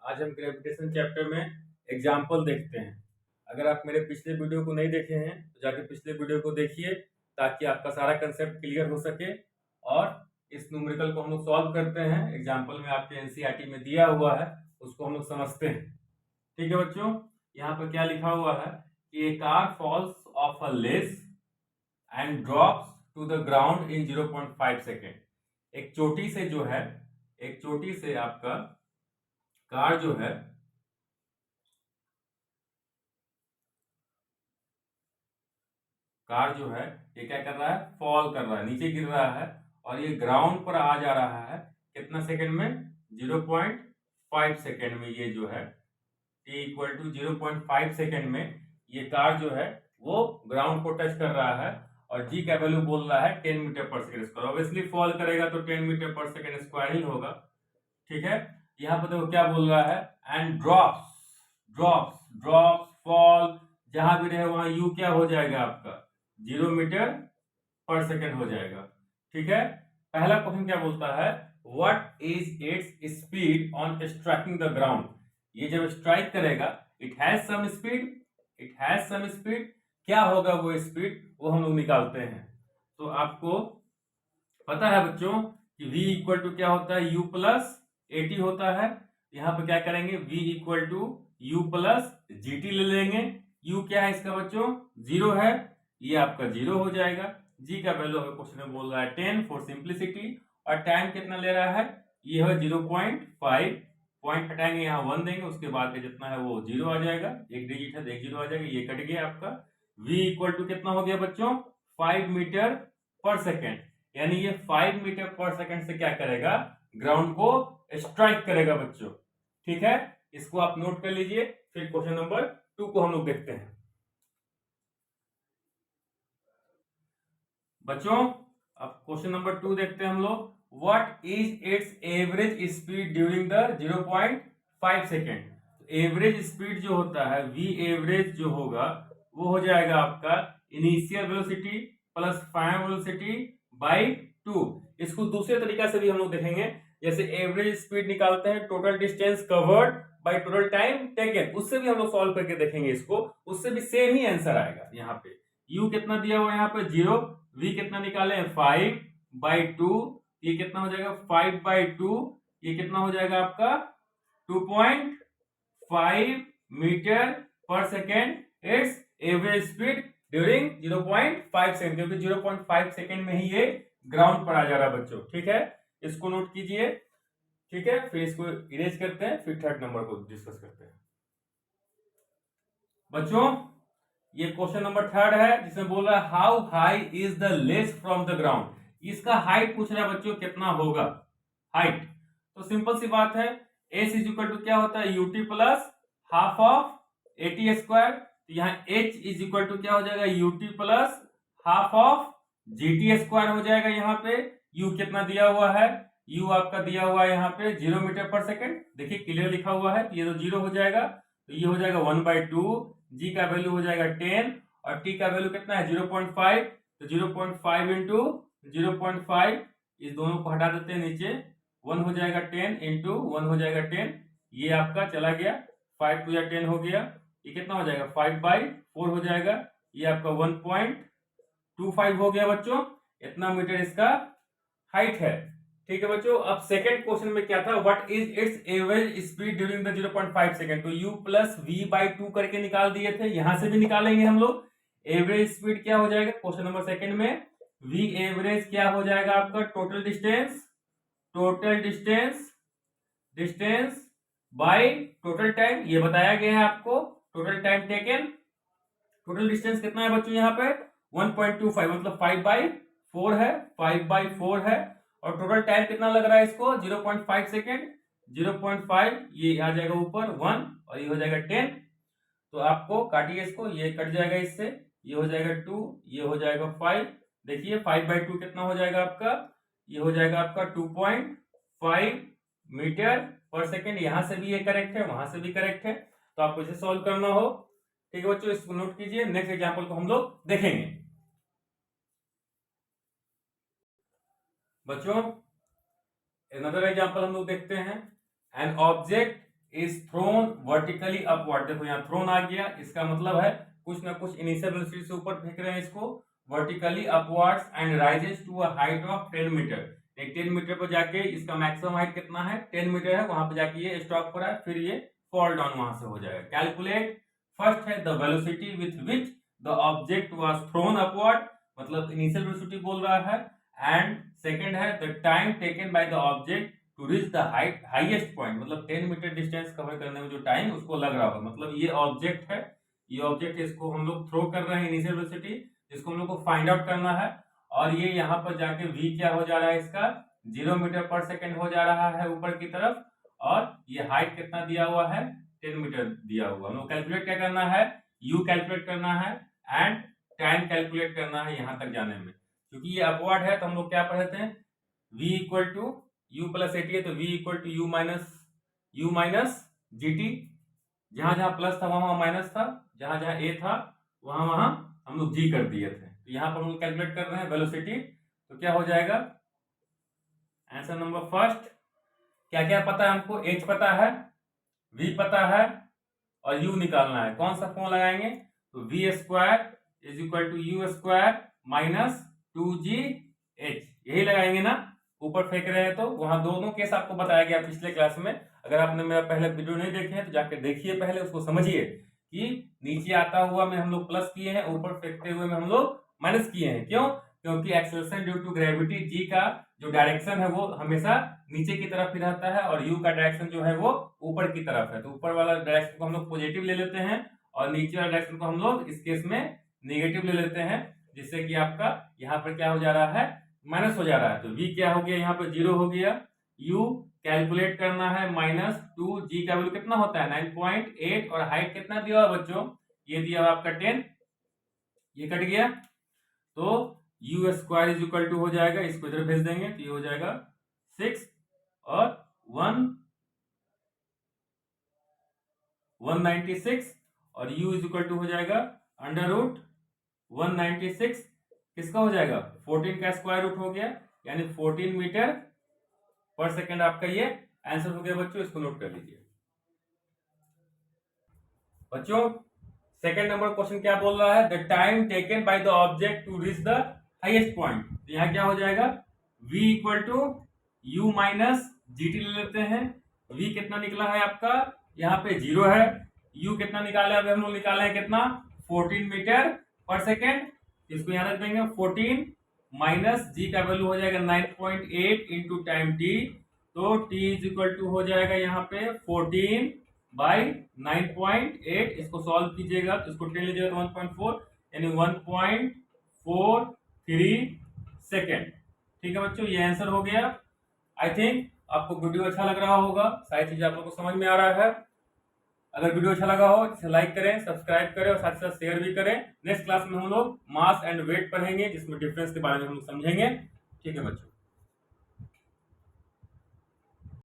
आज हम gravitation chapter में एग्जाम्पल देखते हैं। अगर आप मेरे पिछले वीडियो को नहीं देखे हैं तो जाके पिछले वीडियो को देखिए ताकि आपका सारा कंसेप्ट क्लियर हो सके। और इस न्यूमेरिकल को हम लोग सॉल्व करते हैं। एग्जाम्पल में आपके एनसीईआरटी में दिया हुआ है, उसको हम लोग समझते हैं। ठीक है बच्चों, यहाँ पर क्या लिखा हुआ है कि a car falls off a ledge and drops to the ground in 0.5 second. एक चोटी से जो है, एक चोटी से आपका कार जो है ये क्या कर रहा है, फॉल कर रहा है, नीचे गिर रहा है और ये ग्राउंड पर आ जा रहा है। कितना सेकंड में? 0.5 सेकंड में। ये जो है t इक्वल टू 0.5 सेकंड में ये कार जो है वो ग्राउंड को टच कर रहा है और g का वैल्यू बोल रहा है 10 मीटर पर सेकंड स्क्वायर। ऑब्वियसली फॉल करेगा तो 10 मीटर पर सेकंड स्क्वायर ही होगा। ठीक है, यहाँ पर देखो क्या बोल रहा है, and drops drops drops fall, जहां भी रहे वहां u क्या हो जाएगा आपका 0 मीटर पर सेकेंड हो जाएगा। ठीक है, पहला क्वेश्चन क्या बोलता है, what is its speed on striking the ground. ये जब स्ट्राइक करेगा it has some speed, it has some speed. क्या होगा वो स्पीड, वो हम लोग निकालते हैं। तो आपको पता है बच्चों कि v इक्वल टू क्या होता है, u प्लस at होता है। यहाँ पे क्या करेंगे, v equal to u plus gt ले लेंगे। u क्या है इसका बच्चों, 0 है, ये आपका 0 हो जाएगा। g का वैल्यू हमें क्वेश्चन में बोल रहा है 10 फॉर सिंप्लिसिटी। और टाइम कितना ले रहा है, ये है 0.5। पॉइंट हटाएंगे, यहाँ 1 देंगे, उसके बाद का जितना है वो 0 आ जाएगा। एक डिजिट है तो एक 0 आ जाएगा, ये कट गया आपका। v इक्वल टू कितना हो गया बच्चों, 5 मीटर पर सेकेंड। यानी ये 5 मीटर पर सेकेंड से क्या करेगा, ग्राउंड को स्ट्राइक करेगा बच्चों। ठीक है, इसको आप नोट कर लीजिए। फिर क्वेश्चन नंबर 2 को हम लोग देखते हैं। बच्चों अब क्वेश्चन नंबर 2 देखते हैं हम लोग। What is it's average speed during the 0.5 second. Average speed जो होता है, वी एवरेज जो होगा वो हो जाएगा आपका initial velocity plus final velocity by 2। इसको दूसरे तरीका से भी हम लोग देखेंगे। जैसे एवरेज स्पीड निकालते हैं total distance covered by total time taken, उससे भी हम लोग सॉल्व करके देखेंगे इसको, उससे भी सेम ही आंसर आएगा। यहाँ पे u कितना दिया हुआ है, यहाँ पे 0, v कितना निकाले 5/2, ये कितना हो जाएगा 5/2, ये कितना हो जाएगा आपका 2.5 मीटर पर second. It's average speed during 0.5 second, क्योंकि 0.5 सेकेंड में ही ये ग्राउंड पर आ जा रहा है बच्चों। ठीक है, इसको नोट कीजिए। ठीक है, फिर इसको इरेज करते हैं, फिर थर्ड नंबर को डिस्कस करते हैं। बच्चों ये क्वेश्चन नंबर 3 है, जिसमें बोल रहा है how high is the less from the ground. इसका हाइट पूछ रहा है बच्चों, कितना होगा हाइट। तो सिंपल सी बात है, एस इज इक्वल टू क्या होता है, UT plus half of eighty square. तो यहाँ एच इज इक्वल टू क्या हो जाएगा, UT plus half of GT square हो जाएगा। यहाँ पे यू कितना दिया हुआ है, यू आपका दिया हुआ है यहाँ पे 0 मीटर पर सेकेंड। देखिए क्लियर लिखा हुआ है, ये तो 0 हो जाएगा, तो ये हो जाएगा 1/2। जी का वैल्यू हो जाएगा 10 और टी का वैल्यू कितना है 0.5। तो 0.5 इंटू 0.5, इस दोनों को हटा देते हैं नीचे, 1 हो जाएगा 10 इंटू 1 हो जाएगा 10, ये आपका चला गया, 5 2 या 10 हो गया। ये कितना हो जाएगा 5/4 हो जाएगा, ये आपका 1.25 हो गया बच्चों। इतना मीटर इसका हाइट है। ठीक है बच्चों, अब सेकंड क्वेश्चन में क्या था, what is it's average speed during the 0.5 second. तो u प्लस v/2 करके निकाल दिए थे, यहां से भी निकालेंगे हम लोग। एवरेज स्पीड क्या हो जाएगा क्वेश्चन नंबर सेकंड में, v एवरेज क्या हो जाएगा आपका, total distance, total distance, distance by total time, ये बताया गया है आपको, total time taken. Total distance कितना है बच्चों यहाँ पे 1.25, मतलब 5/4 है, 5/4 है। और टोटल टाइम कितना लग रहा है इसको 0.5 सेकेंड। 0.5 ये आ जाएगा ऊपर 1 और ये हो जाएगा 10। तो आपको काटिए इसको, ये कट जाएगा इससे, ये हो जाएगा 2, ये हो जाएगा 5। देखिए 5/2 कितना हो जाएगा आपका, ये हो जाएगा आपका 2.5 मीटर पर सेकेंड। यहां से भी ये करेक्ट है, वहां से भी करेक्ट है। तो आपको इसे सॉल्व करना हो। ठीक है बच्चों, इसको नोट कीजिए। नेक्स्ट एग्जांपल को हम लोग देखेंगे। बच्चों अनदर एग्जांपल हम लोग देखते हैं। An object is thrown vertically upward. देखो यहाँ थ्रोन आ गया, इसका मतलब है कुछ ना कुछ इनिशियल वेलोसिटी से ऊपर फेंक रहे हैं इसको, vertically upwards and rises to a height of 10 metre. 10 metre पर जाके इसका मैक्सिमम हाइट कितना है, 10 मीटर है, वहां पर जाके ये स्टॉप हो रहा है, फिर ये फॉल डाउन वहां से हो जाएगा। कैलकुलेट, फर्स्ट है the velocity with which the object was thrown upward, मतलब इनिशियल वेलोसिटी बोल रहा है, एंड सेकंड है the time taken by the object to reach the highest point, मतलब 10 मीटर डिस्टेंस कवर करने में जो टाइम उसको लग रहा होगा। मतलब ये ऑब्जेक्ट है, ये ऑब्जेक्ट, इसको हम लोग थ्रो कर रहे हैं इनिशियल वेलोसिटी, जिसको हम लोग को फाइंड आउट करना है, और ये यहाँ पर जाके v क्या हो जा रहा है इसका 0 मीटर पर सेकेंड हो जा रहा है ऊपर की तरफ, और ये हाइट कितना दिया हुआ है 10 मीटर दिया हुआ। हम लोग कैलकुलेट क्या करना है, u कैलकुलेट करना है एंड टाइम कैलकुलेट करना है यहाँ तक जाने में। क्योंकि ये अपवर्ड है तो हम लोग क्या पढ़ते हैं, v equal to u plus a t है तो v equal to u minus gt, जहां जहां प्लस था वहां माइनस था, जहां जहां a था वहां वहां हम लोग g कर दिए थे। तो यहाँ पर हम लोग कैलकुलेट कर रहे हैं वेलोसिटी, तो क्या हो जाएगा आंसर नंबर फर्स्ट। क्या क्या पता है हमको, h पता है, v पता है, और u निकालना है। कौन सा फॉर्म लगाएंगे, तो v square is equal to u square minus 2gh, यही लगाएंगे ना। ऊपर फेंक रहे हैं तो वहां दोनों केस आपको बताया गया पिछले क्लास में। अगर आपने मेरा पहले वीडियो नहीं देखे हैं तो जाकर देखिए, पहले उसको समझिए कि नीचे आता हुआ में हम लोग प्लस किए हैं, ऊपर फेंकते हुए में हम लोग माइनस किए हैं। क्यों, क्योंकि acceleration due to gravity g का जो डायरेक्शन है वो हमेशा नीचे की तरफ ही रहता है, और u का डायरेक्शन जो है वो ऊपर की तरफ है। तो ऊपर वाला डायरेक्शन को हम लोग पॉजिटिव ले लेते हैं, और नीचे वाला डायरेक्शन को हम लोग इस केस में नेगेटिव ले लेते हैं, जिससे कि आपका यहाँ पर क्या हो जा रहा है, माइनस हो जा रहा है। तो v क्या हो गया, यहाँ पर 0 हो गया, u कैलकुलेट करना है माइनस 2g का वैल्यू कितना होता है 9.8, और हाइट कितना दिया हुआ बच्चों, ये दिया हुआ आपका 10, ये कट गया, तो u square is equal to हो जाएगा, इसको इधर भेज देंगे तो ये हो जाएगा 6 और 196, और u इज इक्वल टू हो जाएगा अंडर रूट 196, किसका हो जाएगा 14 का स्क्वायर रूट हो गया, यानी 14 मीटर पर सेकेंड आपका ये आंसर हो गया बच्चों। इसको नोट कर लीजिए बच्चों। सेकंड नंबर क्वेश्चन क्या बोल रहा है, the time taken by the object to reach the highest point. तो यहाँ क्या हो जाएगा, v equal to u minus gt ले लेते हैं। v कितना निकला है आपका, यहाँ पे 0 है, u कितना निकाले, अभी हम लोग निकाले हैं कितना 14 मीटर पर सेकेंड, इसको यहाँ रख देंगे 14 माइनस g का वैल्यू हो जाएगा 9.8 इंटू टाइम t, तो t इज इक्वल टू हो जाएगा यहाँ पे 14 बाई 9.8, इसको सॉल्व कीजिएगा तो इसको 10 लीजिएगा तो 1.4, यानी 1.43 सेकेंड। ठीक है बच्चों, ये आंसर हो गया। आई थिंक आपको वीडियो अच्छा लग रहा होगा, सारी चीजें आप लोगों को समझ में आ रहा है। अगर वीडियो अच्छा लगा हो तो लाइक करें, सब्सक्राइब करें, और साथ साथ शेयर भी करें। नेक्स्ट क्लास में हम लोग मास एंड वेट पढ़ेंगे, जिसमें डिफरेंस के बारे में हम लोग समझेंगे। ठीक है बच्चों।